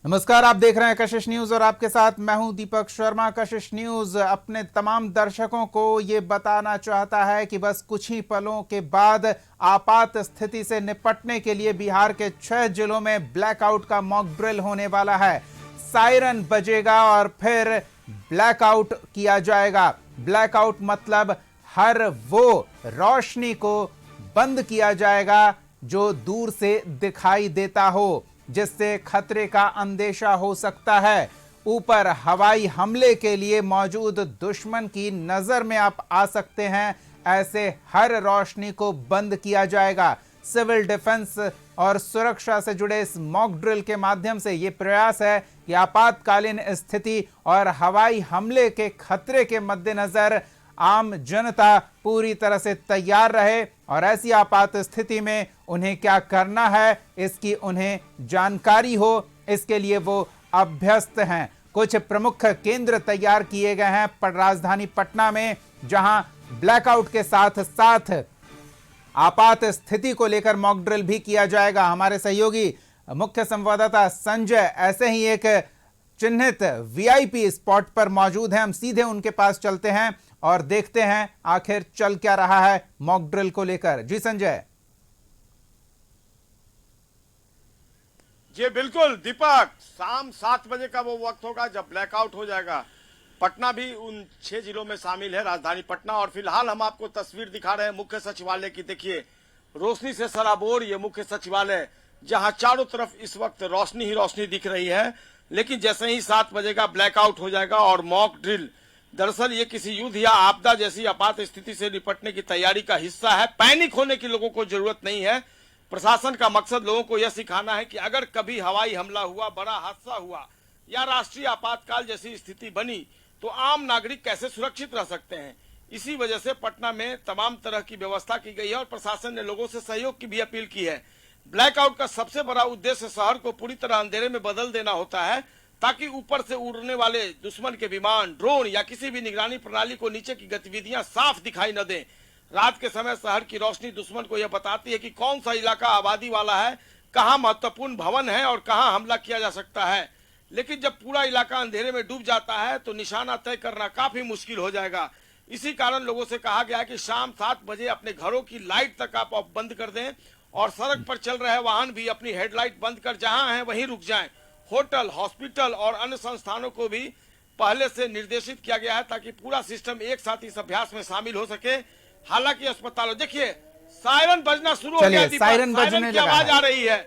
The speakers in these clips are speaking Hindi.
नमस्कार, आप देख रहे हैं कशिश न्यूज और आपके साथ मैं हूं दीपक शर्मा। कशिश न्यूज अपने तमाम दर्शकों को ये बताना चाहता है कि बस कुछ ही पलों के बाद आपात स्थिति से निपटने के लिए बिहार के 6 जिलों में ब्लैकआउट का मॉक ड्रिल होने वाला है। सायरन बजेगा और फिर ब्लैकआउट किया जाएगा। ब्लैकआउट मतलब हर वो रोशनी को बंद किया जाएगा जो दूर से दिखाई देता हो, जिससे खतरे का अंदेशा हो सकता है। ऊपर हवाई हमले के लिए मौजूद दुश्मन की नजर में आप आ सकते हैं, ऐसे हर रोशनी को बंद किया जाएगा। सिविल डिफेंस और सुरक्षा से जुड़े इस मॉक ड्रिल के माध्यम से यह प्रयास है कि आपातकालीन स्थिति और हवाई हमले के खतरे के मद्देनजर आम जनता पूरी तरह से तैयार रहे और ऐसी आपात स्थिति में उन्हें क्या करना है इसकी उन्हें जानकारी हो, इसके लिए वो अभ्यस्त हैं। कुछ प्रमुख केंद्र तैयार किए गए हैं राजधानी पटना में, जहां ब्लैकआउट के साथ साथ आपात स्थिति को लेकर मॉक ड्रिल भी किया जाएगा। हमारे सहयोगी मुख्य संवाददाता संजय ऐसे ही एक चिन्हित वीआईपी स्पॉट पर मौजूद हैं। हम सीधे उनके पास चलते हैं और देखते हैं आखिर चल क्या रहा है मॉक ड्रिल को लेकर। जी संजय। जी बिल्कुल दीपक, शाम 7 बजे का वो वक्त होगा जब ब्लैकआउट हो जाएगा। पटना भी उन 6 जिलों में शामिल है, राजधानी पटना। और फिलहाल हम आपको तस्वीर दिखा रहे हैं मुख्य सचिवालय की। देखिए, रोशनी से सराबोर ये मुख्य सचिवालय, जहां चारों तरफ इस वक्त रोशनी ही रोशनी दिख रही है। लेकिन जैसे ही 7 बजेगा ब्लैकआउट हो जाएगा और मॉक ड्रिल, दरअसल ये किसी युद्ध या आपदा जैसी आपात स्थिति से निपटने की तैयारी का हिस्सा है। पैनिक होने की लोगों को जरूरत नहीं है। प्रशासन का मकसद लोगों को यह सिखाना है कि अगर कभी हवाई हमला हुआ, बड़ा हादसा हुआ या राष्ट्रीय आपातकाल जैसी स्थिति बनी तो आम नागरिक कैसे सुरक्षित रह सकते हैं। इसी वजह से पटना में तमाम तरह की व्यवस्था की गई है और प्रशासन ने लोगों से सहयोग की भी अपील की है। ब्लैकआउट का सबसे बड़ा उद्देश्य शहर को पूरी तरह अंधेरे में बदल देना होता है, ताकि ऊपर से उड़ने वाले दुश्मन के विमान, ड्रोन या किसी भी निगरानी प्रणाली को नीचे की गतिविधियां साफ दिखाई न दें। रात के समय शहर की रोशनी दुश्मन को यह बताती है कि कौन सा इलाका आबादी वाला है, कहां महत्वपूर्ण भवन है और कहां हमला किया जा सकता है। लेकिन जब पूरा इलाका अंधेरे में डूब जाता है तो निशाना तय करना काफी मुश्किल हो जाएगा। इसी कारण लोगों से कहा गया है कि शाम 7 बजे अपने घरों की लाइट तक आप बंद कर दें और सड़क पर चल रहे वाहन भी अपनी हेडलाइट बंद कर जहां हैं वहीं रुक जाएं। होटल, हॉस्पिटल और अन्य संस्थानों को भी पहले से निर्देशित किया गया है ताकि पूरा सिस्टम एक साथ इस अभ्यास में शामिल हो सके। हालांकि अस्पतालों, देखिए सायरन बजना शुरू हो गया। सायरन बजने की आवाज आ रही है।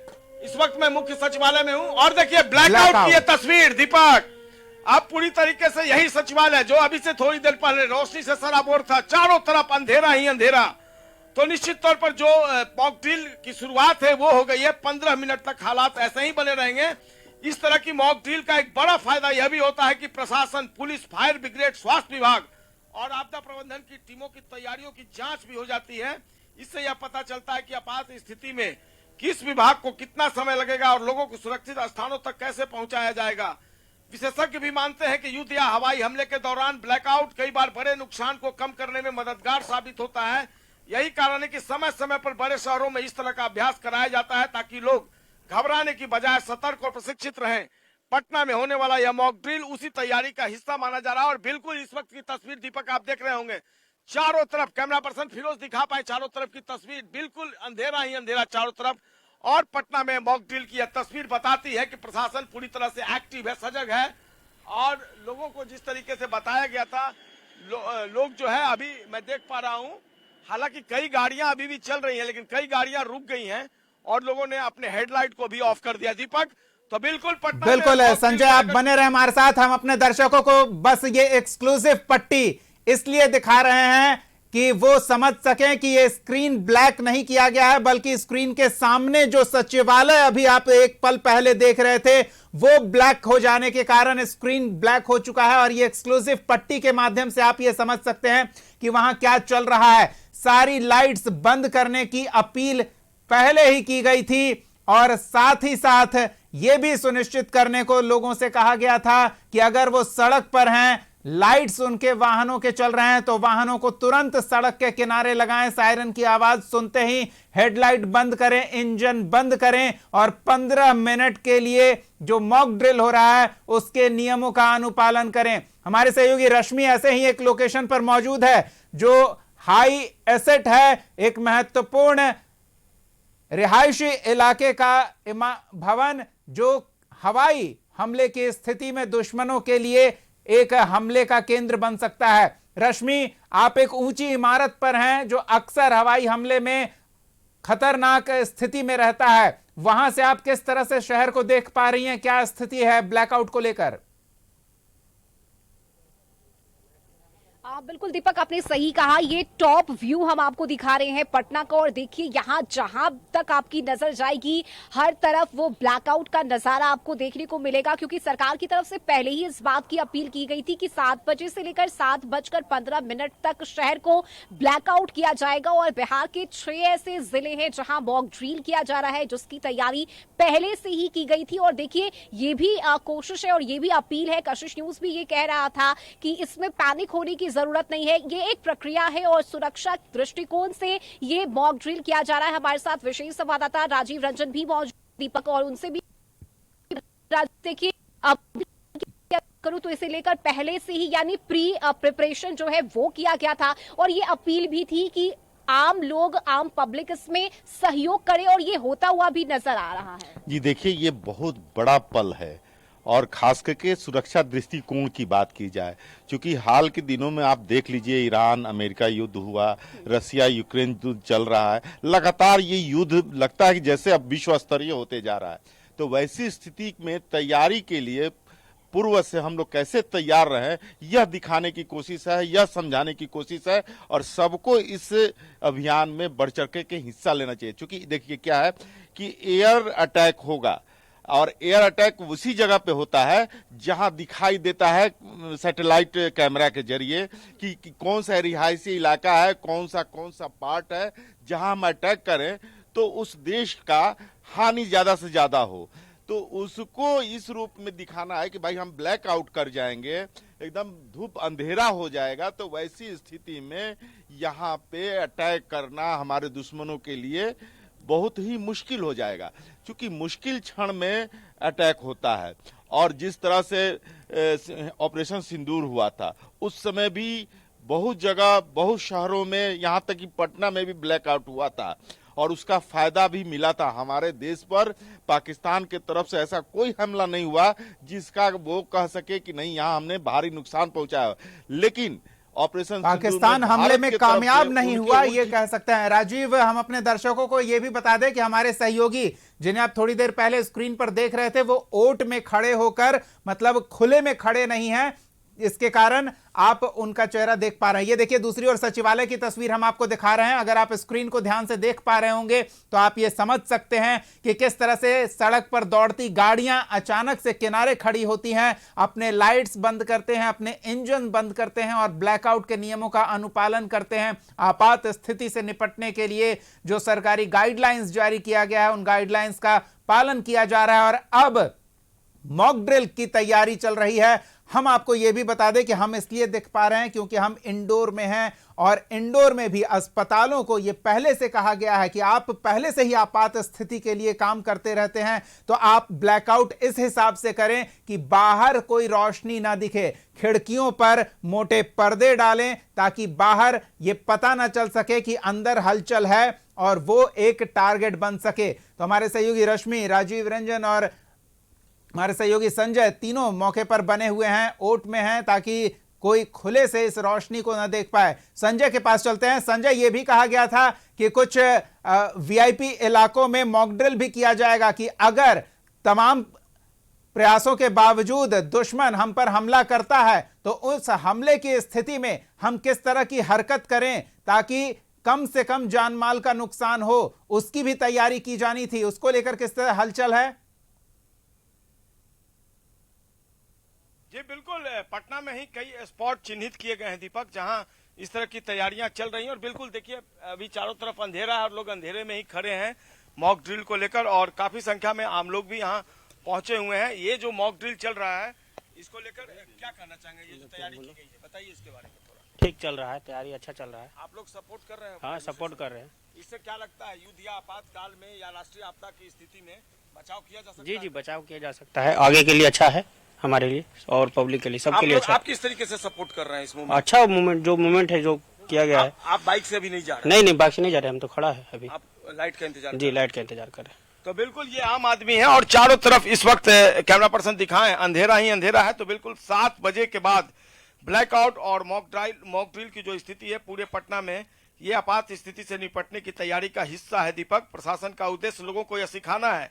इस वक्त मैं मुख्य सचिवालय में हूं और देखिए ब्लैकआउट की ये तस्वीर दीपक, अब पूरी तरीके से यही सचिवालय जो अभी से थोड़ी देर पहले रोशनी से सराबोर था, चारों तरफ अंधेरा ही अंधेरा। तो निश्चित तौर पर जो मॉक ड्रिल की शुरुआत है वो हो गई है। 15 मिनट तक हालात ऐसे ही बने रहेंगे। इस तरह की मॉक ड्रिल का एक बड़ा फायदा यह भी होता है कि प्रशासन, पुलिस, फायर ब्रिगेड, स्वास्थ्य विभाग और आपदा प्रबंधन की टीमों की तैयारियों की जांच भी हो जाती है। इससे यह पता चलता है कि आपात स्थिति में किस विभाग को कितना समय लगेगा और लोगों को सुरक्षित स्थानों तक कैसे पहुंचाया जाएगा। विशेषज्ञ भी मानते हैं कि युद्ध या हवाई हमले के दौरान ब्लैकआउट कई बार बड़े नुकसान को कम करने में मददगार साबित होता है। यही कारण है कि समय समय पर बड़े शहरों में इस तरह का अभ्यास कराया जाता है ताकि लोग घबराने की बजाय सतर्क और प्रशिक्षित रहें। पटना में होने वाला यह मॉक ड्रिल उसी तैयारी का हिस्सा माना जा रहा है। और बिल्कुल इस वक्त की तस्वीर दीपक आप देख रहे होंगे, चारों तरफ कैमरा पर्सन फिरोज दिखा पाए, चारों तरफ की तस्वीर बिल्कुल अंधेरा ही अंधेरा चारों तरफ। और पटना में मॉक ड्रिल की यह तस्वीर बताती है कि प्रशासन पूरी तरह से एक्टिव है, सजग है। और लोगों को जिस तरीके से बताया गया था, लोग जो है अभी मैं देख पा रहा हूँ, हालांकि कई गाड़ियां अभी भी चल रही हैं लेकिन कई गाड़ियां रुक गई हैं और लोगों ने अपने हेडलाइट को भी ऑफ कर दिया। दीपक, तो बिल्कुल है संजय, आप बने रहे हमारे साथ। हम अपने दर्शकों को बस ये एक्सक्लूसिव पट्टी इसलिए दिखा रहे हैं कि वो समझ सकें कि ये स्क्रीन ब्लैक नहीं किया गया है, बल्कि स्क्रीन के सामने जो सचिवालय अभी आप एक पल पहले देख रहे थे वो ब्लैक हो जाने के कारण स्क्रीन ब्लैक हो चुका है। और ये एक्सक्लूसिव पट्टी के माध्यम से आप ये समझ सकते हैं कि वहां क्या चल रहा है। सारी लाइट्स बंद करने की अपील पहले ही की गई थी और साथ ही साथ यह भी सुनिश्चित करने को लोगों से कहा गया था कि अगर वो सड़क पर हैं, लाइट्स उनके वाहनों के चल रहे हैं तो वाहनों को तुरंत सड़क के किनारे लगाएं, सायरन की आवाज सुनते ही हेडलाइट बंद करें, इंजन बंद करें और 15 मिनट के लिए जो मॉक ड्रिल हो रहा है उसके नियमों का अनुपालन करें। हमारे सहयोगी रश्मि ऐसे ही एक लोकेशन पर मौजूद है जो हाई एसेट है, एक महत्वपूर्ण रिहायशी इलाके का भवन जो हवाई हमले की स्थिति में दुश्मनों के लिए एक हमले का केंद्र बन सकता है। रश्मि, आप एक ऊंची इमारत पर हैं जो अक्सर हवाई हमले में खतरनाक स्थिति में रहता है, वहां से आप किस तरह से शहर को देख पा रही हैं? क्या स्थिति है ब्लैकआउट को लेकर? बिल्कुल दीपक, आपने सही कहा। ये टॉप व्यू हम आपको दिखा रहे हैं पटना का, और देखिए यहाँ जहां तक आपकी नजर जाएगी हर तरफ वो ब्लैकआउट का नजारा आपको देखने को मिलेगा, क्योंकि सरकार की तरफ से पहले ही इस बात की अपील की गई थी कि 7 बजे से लेकर 7:15 तक शहर को ब्लैकआउट किया जाएगा। और बिहार के 6 ऐसे जिले हैं जहां मॉक ड्रिल किया जा रहा है, जिसकी तैयारी पहले से ही की गई थी। और देखिए ये भी कोशिश है और ये भी अपील है, कशिश न्यूज भी ये कह रहा था कि इसमें पैनिक होने की जरूरत नहीं है, ये एक प्रक्रिया है और सुरक्षा दृष्टिकोण से ये मॉक ड्रिल किया जा रहा है। हमारे साथ विशेष संवाददाता राजीव रंजन भी मौजूद दीपक, और उनसे भी देखिए अब करूं तो इसे लेकर पहले से ही यानी प्री प्रिपरेशन जो है वो किया गया था, और ये अपील भी थी कि आम लोग, आम पब्लिक इसमें सहयोग करे, और ये होता हुआ भी नजर आ रहा है। जी देखिए, ये बहुत बड़ा पल है, और खास करके सुरक्षा दृष्टिकोण की बात की जाए, क्योंकि हाल के दिनों में आप देख लीजिए ईरान अमेरिका युद्ध हुआ, रसिया यूक्रेन युद्ध चल रहा है, लगातार ये युद्ध लगता है कि जैसे अब विश्व स्तरीय होते जा रहा है। तो वैसी स्थिति में तैयारी के लिए पूर्व से हम लोग कैसे तैयार रहे, यह दिखाने की कोशिश है, यह समझाने की कोशिश है, और सबको इस अभियान में बढ़ चढ़ के हिस्सा लेना चाहिए। क्योंकि देखिए क्या है कि एयर अटैक होगा, और एयर अटैक उसी जगह पे होता है जहां दिखाई देता है सैटेलाइट कैमरा के जरिए कि कौन सा रिहायशी इलाका है, कौन सा पार्ट है जहां हम अटैक करें तो उस देश का हानि ज्यादा से ज्यादा हो। तो उसको इस रूप में दिखाना है कि भाई हम ब्लैक आउट कर जाएंगे, एकदम धूप अंधेरा हो जाएगा, तो वैसी स्थिति में यहाँ पे अटैक करना हमारे दुश्मनों के लिए बहुत ही मुश्किल हो जाएगा, क्योंकि मुश्किल क्षण में अटैक होता है। और जिस तरह से ऑपरेशन सिंदूर हुआ था उस समय भी बहुत जगह, बहुत शहरों में, यहाँ तक कि पटना में भी ब्लैकआउट हुआ था, और उसका फायदा भी मिला था हमारे देश पर। पाकिस्तान के तरफ से ऐसा कोई हमला नहीं हुआ जिसका वो कह सके कि नहीं यहाँ हमने भारी नुकसान पहुंचाया, लेकिन ऑपरेशन पाकिस्तान हमले में कामयाब नहीं हुआ, ये कह सकते हैं। राजीव, हम अपने दर्शकों को यह भी बता दें कि हमारे सहयोगी जिन्हें आप थोड़ी देर पहले स्क्रीन पर देख रहे थे वो ओट में खड़े होकर, मतलब खुले में खड़े नहीं हैं, इसके कारण आप उनका चेहरा देख पा रहे हैं। ये देखिए दूसरी ओर सचिवालय की तस्वीर हम आपको दिखा रहे हैं। अगर आप स्क्रीन को ध्यान से देख पा रहे होंगे तो आप ये समझ सकते हैं कि किस तरह से सड़क पर दौड़ती गाड़ियां अचानक से किनारे खड़ी होती हैं, अपने लाइट्स बंद करते हैं, अपने इंजन बंद करते हैं और ब्लैकआउट के नियमों का अनुपालन करते हैं। आपात स्थिति से निपटने के लिए जो सरकारी गाइडलाइंस जारी किया गया है उन गाइडलाइंस का पालन किया जा रहा है, और अब मॉक ड्रिल की तैयारी चल रही है। हम आपको यह भी बता दें कि हम इसलिए देख पा रहे हैं क्योंकि हम इंडोर में हैं, और इंडोर में भी अस्पतालों को यह पहले से कहा गया है कि आप पहले से ही आपात स्थिति के लिए काम करते रहते हैं, तो आप ब्लैकआउट इस हिसाब से करें कि बाहर कोई रोशनी ना दिखे, खिड़कियों पर मोटे पर्दे डालें ताकि बाहर यह पता ना चल सके कि अंदर हलचल है और वो एक टारगेट बन सके। तो हमारे सहयोगी रश्मि, राजीव रंजन और हमारे सहयोगी संजय तीनों मौके पर बने हुए हैं, ओट में हैं, ताकि कोई खुले से इस रोशनी को न देख पाए। संजय के पास चलते हैं। संजय, यह भी कहा गया था कि कुछ वीआईपी इलाकों में मॉक ड्रिल भी किया जाएगा कि अगर तमाम प्रयासों के बावजूद दुश्मन हम पर हमला करता है तो उस हमले की स्थिति में हम किस तरह की हरकत करें ताकि कम से कम जानमाल का नुकसान हो, उसकी भी तैयारी की जानी थी। उसको लेकर किस तरह हलचल है? जी बिल्कुल, पटना में ही कई स्पॉट चिन्हित किए गए हैं दीपक, जहां इस तरह की तैयारियां चल रही हैं। और बिल्कुल देखिए अभी चारों तरफ अंधेरा है और लोग अंधेरे में ही खड़े हैं मॉक ड्रिल को लेकर, और काफी संख्या में आम लोग भी यहां पहुंचे हुए हैं। ये जो मॉक ड्रिल चल रहा है इसको लेकर क्या कहना चाहेंगे? ये जो तैयारी की गई है, बताइए इसके बारे में थोड़ा। ठीक चल रहा है, तैयारी अच्छा चल रहा है। आप लोग सपोर्ट कर रहे हैं? हाँ, सपोर्ट कर रहे हैं। इससे क्या लगता है, युद्ध या आपातकाल में या राष्ट्रीय आपदा की स्थिति में बचाव किया जा सकता जी है? जी, बचाव किया जा सकता है। आगे के लिए अच्छा है, हमारे लिए और पब्लिक के लिए, सबके लिए अच्छा आप किस तरीके से सपोर्ट कर रहे हैं इस है। मूवमेंट? अच्छा मूवमेंट, जो मूवमेंट है, जो किया गया है। आप बाइक से भी नहीं जा रहे? नहीं नहीं, बाइक से नहीं जा रहे, हम तो खड़ा है अभी। आप लाइट का इंतजार? जी, लाइट का इंतजार कर रहे हैं। तो बिल्कुल ये आम आदमी है और चारों तरफ इस वक्त कैमरा पर्सन दिखाएं, अंधेरा ही अंधेरा है। तो बिल्कुल 7 बजे के बाद ब्लैकआउट और मॉक ड्रिल की जो स्थिति है पूरे पटना में, ये आपात स्थिति से निपटने की तैयारी का हिस्सा है। दीपक, प्रशासन का उद्देश्य लोगों को यह सिखाना है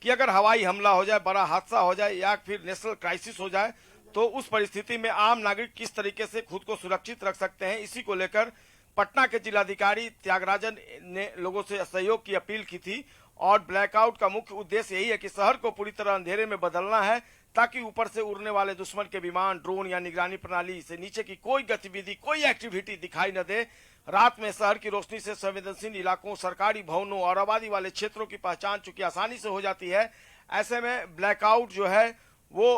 कि अगर हवाई हमला हो जाए, बड़ा हादसा हो जाए या फिर नेशनल क्राइसिस हो जाए तो उस परिस्थिति में आम नागरिक किस तरीके से खुद को सुरक्षित रख सकते हैं। इसी को लेकर पटना के जिलाधिकारी त्यागराजन ने लोगों से सहयोग की अपील की थी और ब्लैकआउट का मुख्य उद्देश्य यही है कि शहर को पूरी तरह अंधेरे में बदलना है ताकि ऊपर से उड़ने वाले दुश्मन के विमान, ड्रोन या निगरानी प्रणाली से नीचे की कोई गतिविधि, कोई एक्टिविटी दिखाई न दे। रात में शहर की रोशनी से संवेदनशील इलाकों, सरकारी भवनों और आबादी वाले क्षेत्रों की पहचान चूंकि आसानी से हो जाती है, ऐसे में ब्लैकआउट जो है वो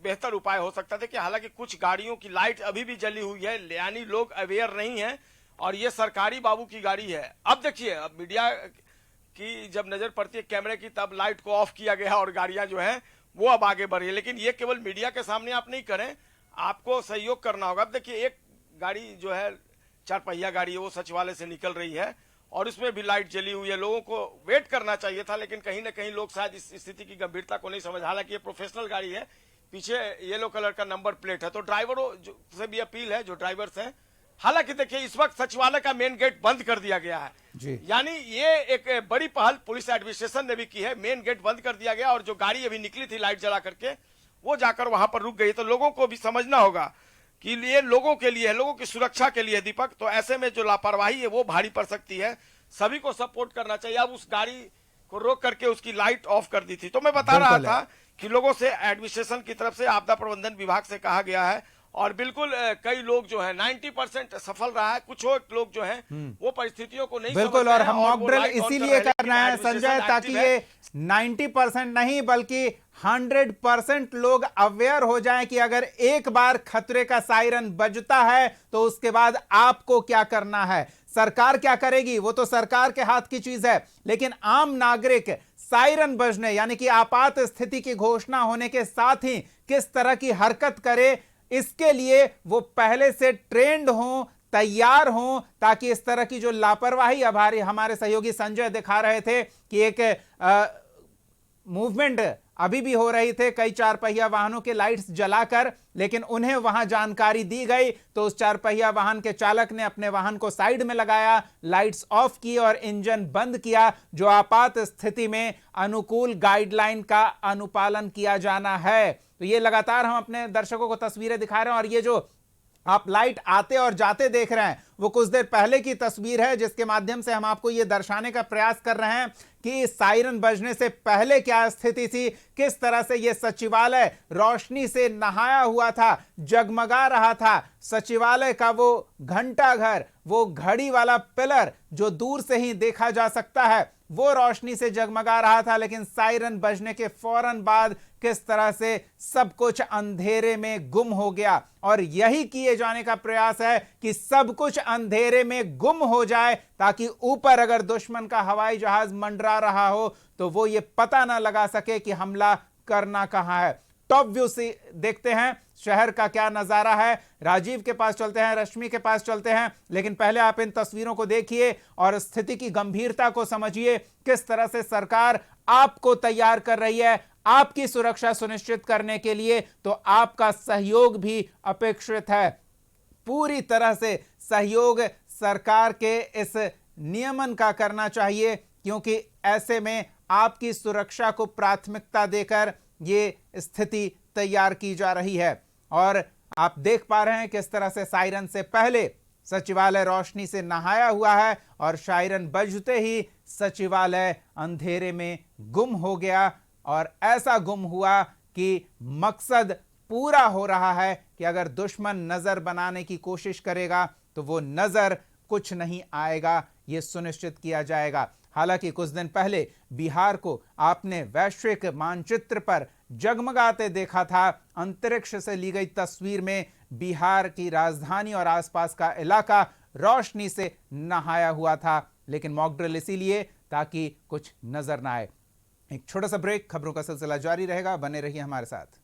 बेहतर उपाय हो सकता था। कि हालांकि कुछ गाड़ियों की लाइट अभी भी जली हुई है, यानी लोग अवेयर नहीं है और ये सरकारी बाबू की गाड़ी है। अब देखिए, अब मीडिया की जब नजर पड़ती है कैमरे की, तब लाइट को ऑफ किया गया और गाड़ियां जो है वो अब आगे बढ़ रही है। लेकिन ये केवल मीडिया के सामने आप नहीं करें, आपको सहयोग करना होगा। अब देखिए, एक गाड़ी जो है 4 पहिया गाड़ी है, वो सचिवालय से निकल रही है और उसमें भी लाइट जली हुई है। लोगों को वेट करना चाहिए था, लेकिन कहीं ना कहीं लोग शायद इस स्थिति की गंभीरता को नहीं समझ। हालांकि ये प्रोफेशनल गाड़ी है, पीछे येलो कलर का नंबर प्लेट है। तो ड्राइवरों से भी अपील है, जो ड्राइवर्स हैं, हालांकि देखिए इस वक्त सचिवालय का मेन गेट बंद कर दिया गया है जी। यानी ये एक बड़ी पहल पुलिस एडमिनिस्ट्रेशन ने भी की है। मेन गेट बंद कर दिया गया और जो गाड़ी अभी निकली थी लाइट जला करके, वो जाकर वहां पर रुक गई। तो लोगों को भी समझना होगा कि ये लोगों के लिए है, लोगों की सुरक्षा के लिए दीपक। तो ऐसे में जो लापरवाही है वो भारी पड़ सकती है, सभी को सपोर्ट करना चाहिए। अब उस गाड़ी को रोक करके उसकी लाइट ऑफ कर दी थी। तो मैं बता रहा था कि लोगों से एडमिनिस्ट्रेशन की तरफ से, आपदा प्रबंधन विभाग से कहा गया है और बिल्कुल कई लोग जो है 90% सफल रहा है। कुछ लोग जो हैं वो परिस्थितियों को नहीं बिल्कुल, और हम मॉक ड्रिल इसीलिए कर रहे हैं संजय, ताकि ये 90% नहीं बल्कि 100% लोग अवेयर हो जाएं कि अगर एक बार खतरे का सायरन बजता है तो उसके बाद आपको क्या करना है। सरकार क्या करेगी वो तो सरकार के हाथ की चीज है, लेकिन आम नागरिक सायरन बजने यानी कि आपात स्थिति की घोषणा होने के साथ ही किस तरह की हरकत करे, इसके लिए वो पहले से ट्रेंड हों, तैयार हों, ताकि इस तरह की जो लापरवाही अब हमारे सहयोगी संजय दिखा रहे थे कि एक मूवमेंट अभी भी हो रही थे कई 4 पहिया वाहनों के लाइट्स जलाकर, लेकिन उन्हें वहां जानकारी दी गई तो उस 4 पहिया वाहन के चालक ने अपने वाहन को साइड में लगाया, लाइट्स ऑफ की और इंजन बंद किया, जो आपात स्थिति में अनुकूल गाइडलाइन का अनुपालन किया जाना है। तो ये लगातार हम अपने दर्शकों को तस्वीरें दिखा रहे हैं और ये जो आप लाइट आते और जाते देख रहे हैं वो कुछ देर पहले की तस्वीर है, जिसके माध्यम से हम आपको ये दर्शाने का प्रयास कर रहे हैं कि सायरन बजने से पहले क्या स्थिति थी, किस तरह से ये सचिवालय रोशनी से नहाया हुआ था, जगमगा रहा था। सचिवालय का वो घंटा घर, वो घड़ी वाला पिलर जो दूर से ही देखा जा सकता है, वो रोशनी से जगमगा रहा था। लेकिन सायरन बजने के फौरन बाद किस तरह से सब कुछ अंधेरे में गुम हो गया, और यही किए जाने का प्रयास है कि सब कुछ अंधेरे में गुम हो जाए ताकि ऊपर अगर दुश्मन का हवाई जहाज मंडरा रहा हो तो वो ये पता ना लगा सके कि हमला करना कहां है। टॉप व्यू से देखते हैं शहर का क्या नजारा है। राजीव के पास चलते हैं, रश्मि के पास चलते हैं, लेकिन पहले आप इन तस्वीरों को देखिए और स्थिति की गंभीरता को समझिए। किस तरह से सरकार आपको तैयार कर रही है आपकी सुरक्षा सुनिश्चित करने के लिए, तो आपका सहयोग भी अपेक्षित है। पूरी तरह से सहयोग सरकार के इस नियमन का करना चाहिए, क्योंकि ऐसे में आपकी सुरक्षा को प्राथमिकता देकर ये स्थिति तैयार की जा रही है। और आप देख पा रहे हैं किस तरह से सायरन से पहले सचिवालय रोशनी से नहाया हुआ है और सायरन बजते ही सचिवालय अंधेरे में गुम हो गया। और ऐसा गुम हुआ कि मकसद पूरा हो रहा है कि अगर दुश्मन नजर बनाने की कोशिश करेगा तो वो नजर कुछ नहीं आएगा, ये सुनिश्चित किया जाएगा। हालांकि कुछ दिन पहले बिहार को आपने वैश्विक मानचित्र पर जगमगाते देखा था। अंतरिक्ष से ली गई तस्वीर में बिहार की राजधानी और आसपास का इलाका रोशनी से नहाया हुआ था, लेकिन मॉक ड्रिल इसीलिए ताकि कुछ नजर ना आए। एक छोटा सा ब्रेक, खबरों का सिलसिला जारी रहेगा, बने रहिए हमारे साथ।